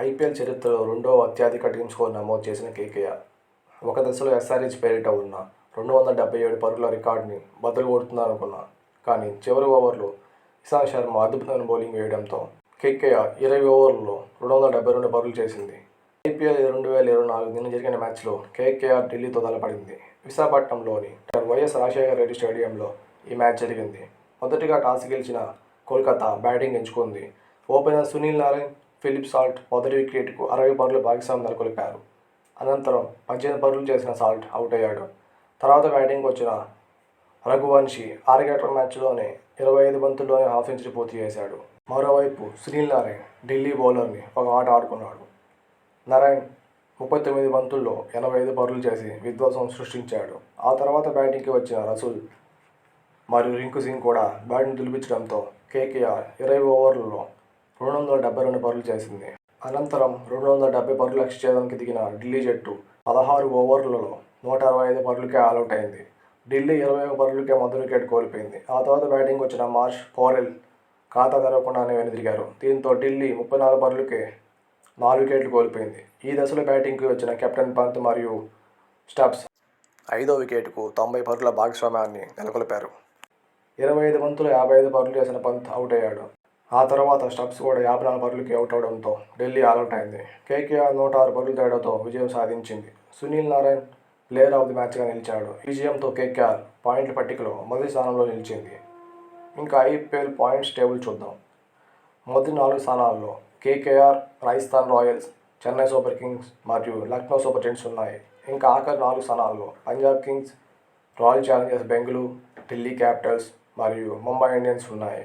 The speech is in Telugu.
ఐపీఎల్ చరిత్రలో రెండవ అత్యధిక టీమ్ స్కోర్ నమోదు చేసిన కేకేఆర్ ఒక దశలో ఎస్ఆర్హెచ్ పేరిట ఉన్న 277 పరుగుల రికార్డుని బద్దలు కొడుతుందనుకున్నా. కానీ చివరి ఓవర్లో ఇషాంత్ శర్మ అద్భుతమైన బౌలింగ్ వేయడంతో కేకేఆర్ 20 ఓవర్లలో 272 పరుగులు చేసింది. ఐపీఎల్ 2024 నిన్న జరిగిన మ్యాచ్లో కేకేఆర్ ఢిల్లీతో తలపడింది. విశాఖపట్నంలోని వైఎస్ రాజశేఖర రెడ్డి స్టేడియంలో ఈ మ్యాచ్ జరిగింది. మొదటిగా టాస్ గెలిచిన కోల్కతా బ్యాటింగ్ ఎంచుకుంది. Opener Sunil Narayan, Philip Salt మొదటి వికెట్కు 60 పరుగుల భాగస్వామ్యం నెలకొల్పారు. అనంతరం 18 పరుగులు చేసిన సాల్ట్ అవుట్ అయ్యాడు. తర్వాత బ్యాటింగ్ వచ్చిన రఘువంశీ ఆరగేటర్ మ్యాచ్లోనే 25 బంతుల్లోనే హాఫ్ సెంచరీ పూర్తి చేశాడు. మరోవైపు సునీల్ నారాయణ్ ఢిల్లీ బౌలర్ని ఒక ఆట ఆడుకున్నాడు. నారాయణ్ 39 బంతుల్లో 85 పరుగులు చేసి విధ్వంసం సృష్టించాడు. ఆ తర్వాత బ్యాటింగ్కి వచ్చిన రసూల్ మరియు రింకు సింగ్ కూడా బ్యాట్ను దులిపించడంతో కేకేఆర్ 20 ఓవర్లలో 272 పరుగులు చేసింది. అనంతరం 270 పరుగుల లక్ష్య ఛేదనకి దిగిన ఢిల్లీ జట్టు 16 ఓవర్లలో 165 పరుగులకే ఆలౌట్ అయింది. ఢిల్లీ 21 పరుగులకే మొదటి వికెట్ కోల్పోయింది. ఆ తర్వాత బ్యాటింగ్ వచ్చిన మార్ష్, పౌరెల్ ఖాతా తెరవకుండానే వెనుదిరిగారు. దీంతో ఢిల్లీ 34 పరుగులకే 4 వికెట్లు కోల్పోయింది. ఈ దశలో బ్యాటింగ్కి వచ్చిన కెప్టెన్ పంత్ మరియు స్టబ్స్ 5వ వికెట్కు 90 పరుగుల భాగస్వామ్యాన్ని నెలకొల్పారు. 25 బంతులు 55 పరుగులు చేసిన పంత్ అవుట్ అయ్యాడు. ఆ తర్వాత స్టబ్స్ కూడా 54 పరుగులకి అవుట్ అవడంతో ఢిల్లీ ఆలౌట్ అయింది. కేకేఆర్ 106 పరుగుల తేడాతో విజయం సాధించింది. Sunil Narayan player of the మ్యాచ్గా నిలిచాడు. ఈ విజయంతో కేకేఆర్ పాయింట్ల పట్టికలో మొదటి స్థానంలో నిలిచింది. ఇంకా ఐపీఎల్ పాయింట్స్ టేబుల్ చూద్దాం. మొదటి 4 స్థానాల్లో KKR, Rajasthan Royals, Chennai super Kings మరియు లక్నో సూపర్ జెయింట్స్ ఉన్నాయి. ఇంకా ఆఖరి 4 స్థానాల్లో Punjab Kings, royal Challengers Bengaluru, Delhi Capitals మరియు ముంబై ఇండియన్స్ ఉన్నాయి.